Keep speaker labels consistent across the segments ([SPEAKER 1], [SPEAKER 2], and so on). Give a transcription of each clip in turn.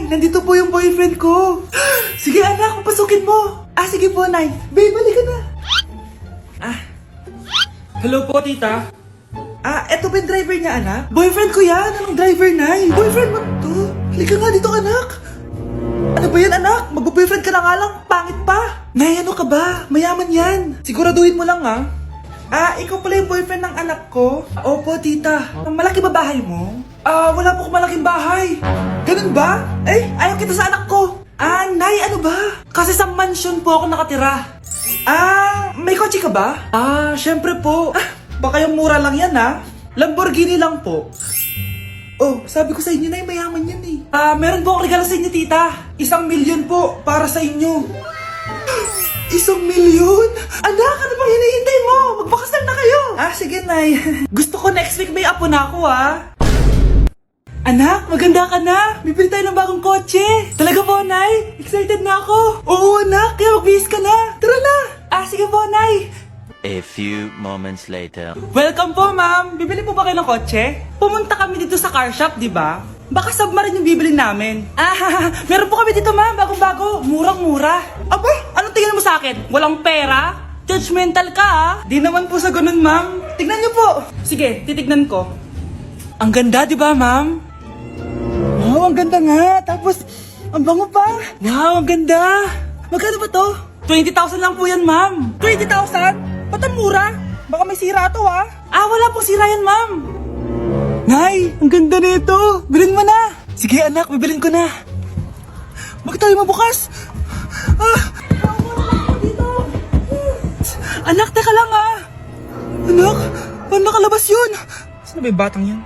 [SPEAKER 1] nandito po yung boyfriend ko. Sige anak, papasukin mo. Sige po, Nay. Babe, balik ka na. Hello po, tita. Eto ba yung driver niya, anak? Boyfriend ko yan. Anong driver, Nay? Boyfriend mo to? Halika nga dito, anak. Ano ba yan, anak? Magbo-boyfriend ka na nga lang. Pangit pa. Nay, ano ka ba? Mayaman yan. Siguraduhin mo lang, ha? Ikaw pala yung boyfriend ng anak ko? Opo, tita. Malaki ba bahay mo? Wala po akong malaking bahay. Ganun ba? Ayaw kita sa anak ko. Nay, ano ba? Kasi sa mansion po ako nakatira. May kotse ka ba? Syempre po. Baka yung mura lang yan, ha? Lamborghini lang po. Oh, sabi ko sa inyo, Nay, mayaman yan eh. Meron po akong regalo sa inyo, tita. 1,000,000 po para sa inyo. 1,000,000? Anak, ano bang hinihintay mo? Magpakasal na kayo. Sige, Nay. Gusto ko next week may apo na ako, Anak, maganda ka na. Bibili tayo ng bagong kotse. Talaga po, Nay? Excited na ako. Oo, anak. Kaya magbihis ka na. Tara na. Sige po, Nay.
[SPEAKER 2] A few moments later.
[SPEAKER 1] Welcome po, ma'am. Bibili po ba kayo ng kotse? Pumunta kami dito sa car shop, di ba? Baka submarine yung bibili namin. Meron po kami dito, ma'am. Bagong-bago. Murang-mura. Aba, anong tingin mo sa akin? Walang pera? Judgmental ka, Di naman po sa ganun, ma'am. Tignan niyo po. Sige, titignan ko. Ang ganda, di ba, ma'am? Wow, ang ganda nga. Tapos, ang bango pa. Wow, ang ganda. Magkano ba to? 20,000 lang po yan, ma'am. 20,000? Ba't ang mura? Baka may sira to, wala pong sira yan, ma'am. Nay, ang ganda nito. Bilhin mo na. Sige, anak, bibilin ko na. Bakit tayo mabukas? Anak, teka lang, Anak, paano nakalabas yun? Saan ba yung batang yun?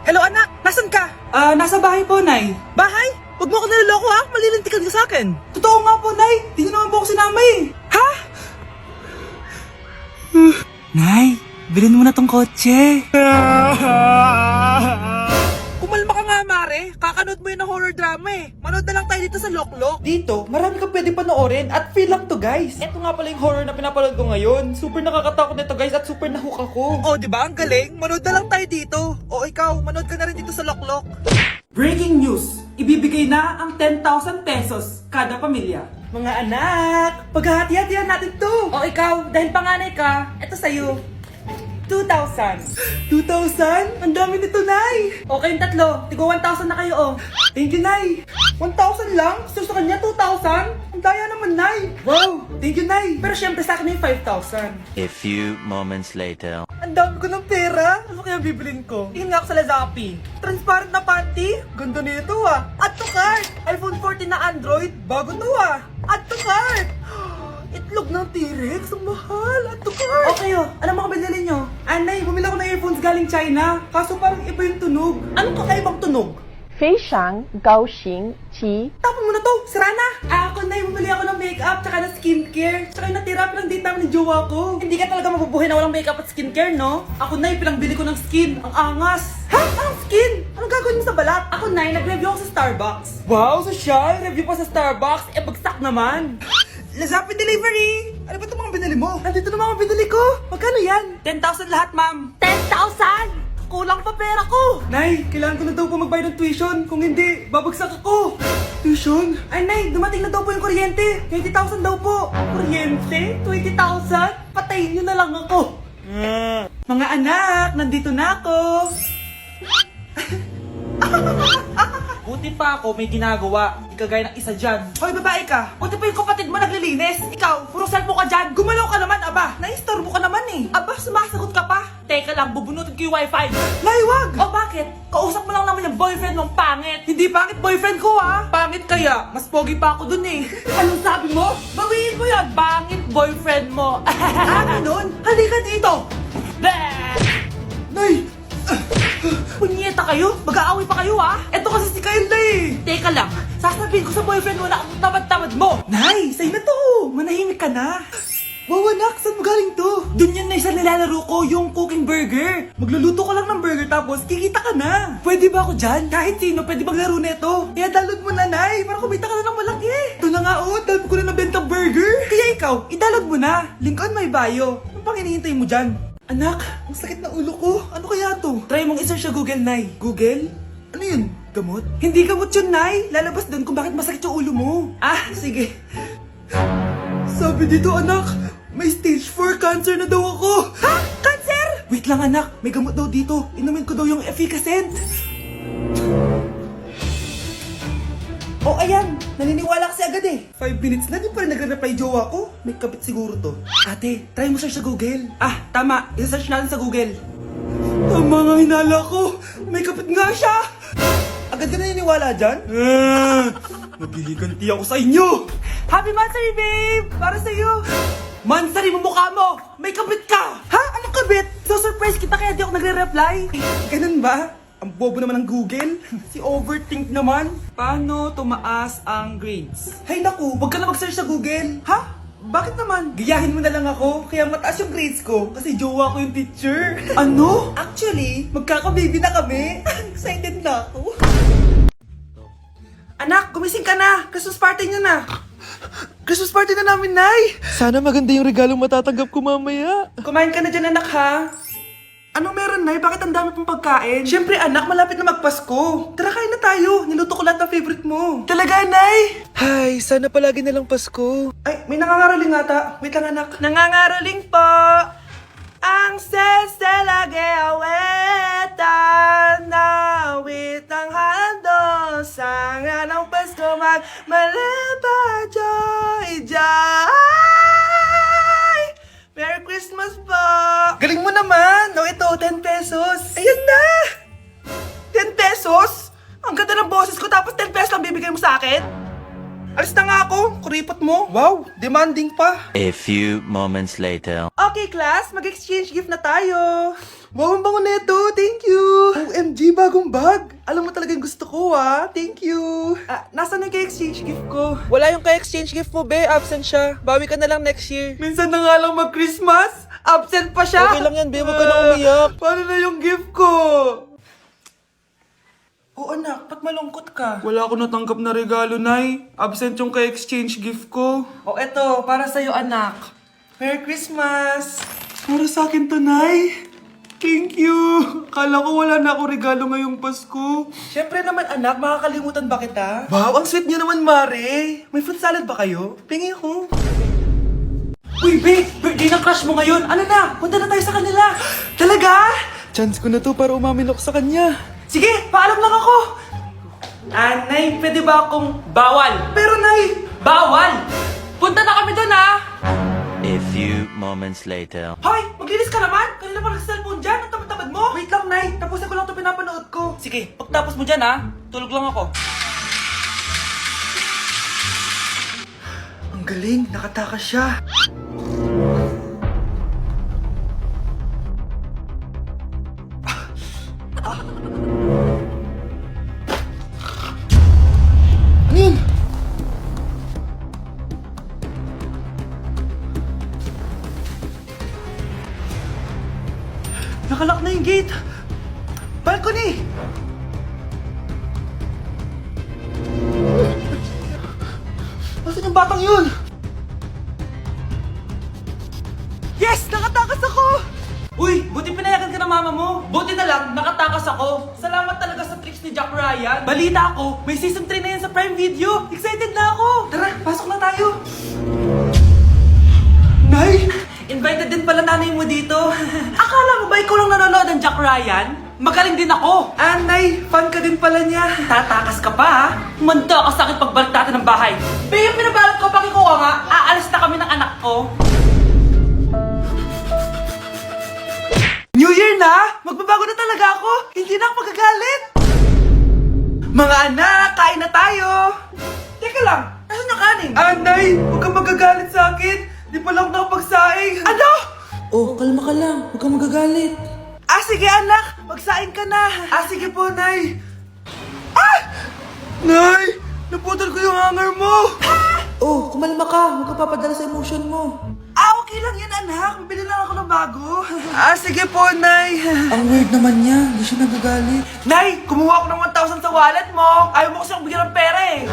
[SPEAKER 1] Hello, anak. Nasaan ka? Nasa bahay po, Nay. Bahay? Huwag mo ako niloloko, Malilintikan ka sa akin. Totoo nga po, Nay. Di niyo naman po ako sinama, Ha? Nay, bilhin mo na tong kotse. Kumalma ka nga, Mare. Kakanood mo yun ng horror drama, Manood na lang tayo dito sa Loklok. Dito, marami kang pwede panoorin at feel lang to, guys. Ito nga pala yung horror na pinapanood ko ngayon. Super nakakatakot nito, guys, at super nahook ako. Oh, di ba? Ang galing. Manood na lang tayo dito. O ikaw, manood ka na rin dito sa Loklok. Breaking news! Ibibigay na ang 10,000 pesos kada pamilya. Mga anak, paghahati-hatihan natin to. O ikaw, dahil panganay ka, eto sa'yo. 2,000. 2,000? Ang dami nito, Nay. O kayong tatlo, tigo 1,000 na kayo, Thank you, Nay. 1,000 lang? Gusto sa kanya 2,000? Ang daya naman, Nay. Wow, thank you, Nay. Pero syempre sa akin yung 5,000.
[SPEAKER 2] A few moments later.
[SPEAKER 1] Ang dami ko ng pera. Ano kaya bibilin ko? Tingin nga ako sa Lazappi. Transparent na panty. Ganda nito, Add to cart. iPhone 14 na Android. Bago to, Add to cart. Itlog ng T-Rex. Ang mahal. Add to cart. Okay, ano mga binili nyo? Anay, bumili ako ng earphones galing China. Kaso parang iba yung tunog. Anong kakaibang tunog?
[SPEAKER 3] 非常高兴其
[SPEAKER 1] Tapon mo na to, sira na! Ako na bumili ako ng makeup tsaka ng skincare. Tsaka yung natira pinang date namin ng jowa ko. Hindi ka talaga mabubuhay na walang makeup at skincare, no? Ako na pinangbili ko ng skin. Ang angas! Ha? Anong skin? Anong gagawin mo sa balat? Ako na nag-review ako sa Starbucks. Wow, social! Review pa sa Starbucks? Bagsak naman! Lazappi delivery! Ano ba itong mga binili mo? Nandito na mga binili ko! Magkano yan? 10,000 lahat, ma'am. 10,000? Kulang pa pera ko! Nay, kailangan ko na daw po magbayad ng tuition. Kung hindi, babagsak ako. Tuition? Ay, Nay, dumating na daw po yung kuryente. 20,000 daw po. Kuryente? 20,000? Patayin niyo na lang ako. Mga anak, nandito na ako. Buti pa ako may ginagawa. Di kagaya ng isa dyan. Hoy, babae ka. Buti pa yung kapatid mo naglilinis. Ikaw, puro cellphone ka dyan. Gumalaw ka naman, aba. Naistorbo ka naman Aba, sumasagot ka pa. Teka lang, bubunutin ko yung wifi. Nay, wag! O bakit? Kausap mo lang naman yung boyfriend mong pangit. Hindi pangit boyfriend ko, Pangit kaya. Mas pogi pa ako dun Anong sabi mo? Bawiin mo yan. Pangit boyfriend mo. Ganun? Halika dito. Nay! Punyeta kayo? Mag-aaway pa kayo, Eto kasi si Kyle na Teka lang, sasabihin ko sa boyfriend mo na ang tamad-tamad mo. Nay, sa'yo na to. Manahimik ka na. Wow, anak, saan mo galing to? Dun yan na isa nilalaro ko, yung cooking burger. Magluluto ko lang ng burger tapos kikita ka na. Pwede ba ako dyan? Kahit sino, pwede maglaro neto. Kaya download mo na, Nay, para kumita ka na ng malaki. Ito na nga, dami ko na nabenta burger. Kaya ikaw, i-download mo na. Link on my bio. Ano pang hinihintay mo dyan? Anak, ang sakit ng ulo ko. Ano kaya to? Try mong isearch sa Google, Nay. Google? Ano yun? Gamot? Hindi gamot yun, Nay. Lalabas doon kung bakit masakit yung ulo mo. Ah, sige. Sabi dito, anak, may stage 4 cancer na daw ako. Ha? Cancer? Wait lang, anak. May gamot daw dito. Inumin ko daw yung efficacent. Oh, ayan. Naniniwala kasi agad eh. 5 minutes na, di pa rin nagre-reply jowa ko. May kabit siguro to. Ate, try mo search sa Google. Ah, tama. I-search natin sa Google. Tama nga hinala ko. May kapit nga siya. Agad ka naniniwala dyan? Maghiliganti ako sa inyo. Happy Mansari, babe! Para sa'yo. Mansari mo mukha mo! May kabit ka! Ha? Anong kabit? So surprise kita kaya di ako nagre-reply. Ganun ba? Ang bobo naman ng Google. Si Overthink naman. Paano tumaas ang grades? Hay naku, wag ka na mag-search sa Google. Ha? Bakit naman? Gayahin mo na lang ako, kaya mataas yung grades ko kasi jowa ko yung teacher. Ano? Actually, magkaka-baby na kami. Excited na ako. Anak, gumising ka na. Christmas party niyo na. Christmas party na namin, Nay.
[SPEAKER 4] Sana maganda yung regalong matatanggap ko mamaya.
[SPEAKER 1] Kumain ka na dyan, anak, ha? Anong meron, Nay? Bakit ang dami pong pagkain? Siyempre, anak, malapit na magpasko. Tara, kain na tayo. Niluto ko lahat ng favorite mo. Talaga, Nay?
[SPEAKER 4] Hay, sana palagi na lang Pasko.
[SPEAKER 1] Ay, may nangangaraling ata. Wait lang, anak. Nangangaraling po. Ang seselage awetan na wit ang hando sa nga ng Pasko magmalaba joy joy. Merry Christmas po! Galing mo naman! No, ito, 10 pesos. Ayan na! 10 pesos? Ang ganda ng boses ko tapos 10 pesos lang bibigay mo sa akin? Alis na nga ako, kuripot mo. Wow, demanding pa.
[SPEAKER 2] A few moments later.
[SPEAKER 1] Okay, class, mag-exchange gift na tayo. Wow, ang bango nito. Thank you. OMG, bagong bag. Alam mo talaga yung gusto ko, ah. Thank you. Nasaan yung exchange gift ko?
[SPEAKER 4] Wala yung ka-exchange gift mo, be. Absent siya. Bawi ka na lang next year.
[SPEAKER 1] Minsan na nga lang mag-Christmas. Absent pa siya.
[SPEAKER 4] Okay lang yan, be. Huwag ka na umiyak.
[SPEAKER 1] Paano na yung gift ko? Oh, anak, ba't malungkot ka? Wala ako natanggap na regalo, Nay. Absent yung ka-exchange gift ko. Oh, eto, para sa'yo, anak. Merry Christmas! Para sa akin to, Nay. Thank you! Akala ko wala na ako regalo ngayong Pasko. Siyempre naman, anak, makakalimutan ba kita? Wow, ang sweet niyo naman, Mare. May fruit salad ba kayo? Pingi ako. Uy, babe! Birthday ng crush mo ngayon! Ano na? Punta na tayo sa kanila! Talaga?
[SPEAKER 4] Chance ko na to para umamin ako sa kanya.
[SPEAKER 1] Sige, paalam lang ako! Nay, pwede ba akong bawal? Pero, Nay! Bawal! Punta na kami doon, ha!
[SPEAKER 2] A few moments later.
[SPEAKER 1] Hoy! Maglinis ka naman! Kanina pa nag-cellphone dyan! Ang tamad-tamad mo! Wait lang, Nay! Tapusin ko lang ito pinapanood ko. Sige, pagtapos mo dyan, ha? Tulog lang ako. Ang galing! Nakatakas siya! Ano yun? Nakalock na yung gate! Balcony! Nasaan yung batang yun? Yes! Nakatakas ako! Uy! Buti pinayagan ka ng mama mo! Buti na lang, nakatakas ako! Salamat talaga sa tricks ni Jack Ryan! Balita ako, may season 3 na yan sa Prime Video! Excited na ako! Tara, pasok na tayo! Nay! Invited din pala nanay mo dito. Akala mo ba ikaw lang nanonood ng Jack Ryan? Magaling din ako. Nay, fan ka din pala niya. Tatakas ka pa, ha? Humanda ka sa akin pagbalik natin ng bahay. Pero pinabalot ko, pakikuha nga. Aalis na kami ng anak ko. New Year na! Magbabago na talaga ako. Hindi na ako magagalit. Mga anak, kain na tayo. Teka lang, nasan yung kanin? Nay, huwag kang magagalit sa akin. Di pa lang nakapagsaing. Ano? Oh, kalma ka lang. Huwag kang magagalit. Sige anak. Magsaing ka na. Sige po, Nay. Nay! Naputol ko yung hanger mo. Oh, kumalma ka. Huwag ka papadala sa emotion mo. Okay lang yan, anak. Bibili lang ako ng bago. Sige po, Nay. Ang weird naman niya. Hindi siya nagagalit. Nay, kumuha ako ng 1,000 sa wallet mo. Ayaw mo kasi akong bigyan ng pera eh.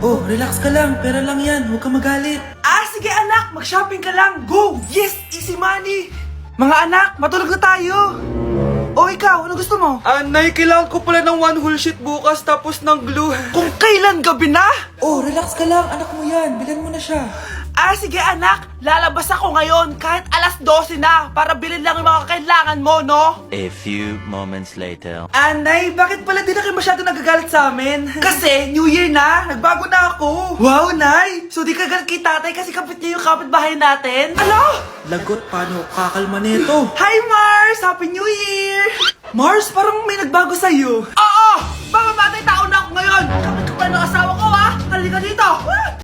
[SPEAKER 1] Oh, relax ka lang. Pera lang yan. Huwag kang magalit. Sige anak. Mag-shopping ka lang. Go! Yes! Easy money! Mga anak, matulog na tayo. O ikaw, ano gusto mo?
[SPEAKER 4] Nay, kailangan ko pala ng one whole sheet bukas tapos ng glue.
[SPEAKER 1] Kung kailan gabi na?
[SPEAKER 4] Oh, relax ka lang. Anak mo yan. Bilan mo na siya.
[SPEAKER 1] Sige anak, lalabas ako ngayon kahit alas 12 na para bilhin lang yung mga kailangan mo, no?
[SPEAKER 2] A few moments later.
[SPEAKER 1] Nay, bakit pala di na kayo masyado nagagalit sa amin? Kasi, New Year na, nagbago na ako. Wow, Nay! So di ka galit kay tatay kasi kapit niya yung kapitbahay natin? Ano?
[SPEAKER 4] Lagot, paano kakalma nito?
[SPEAKER 1] Hi, Mars! Happy New Year! Mars, parang may nagbago sa'yo.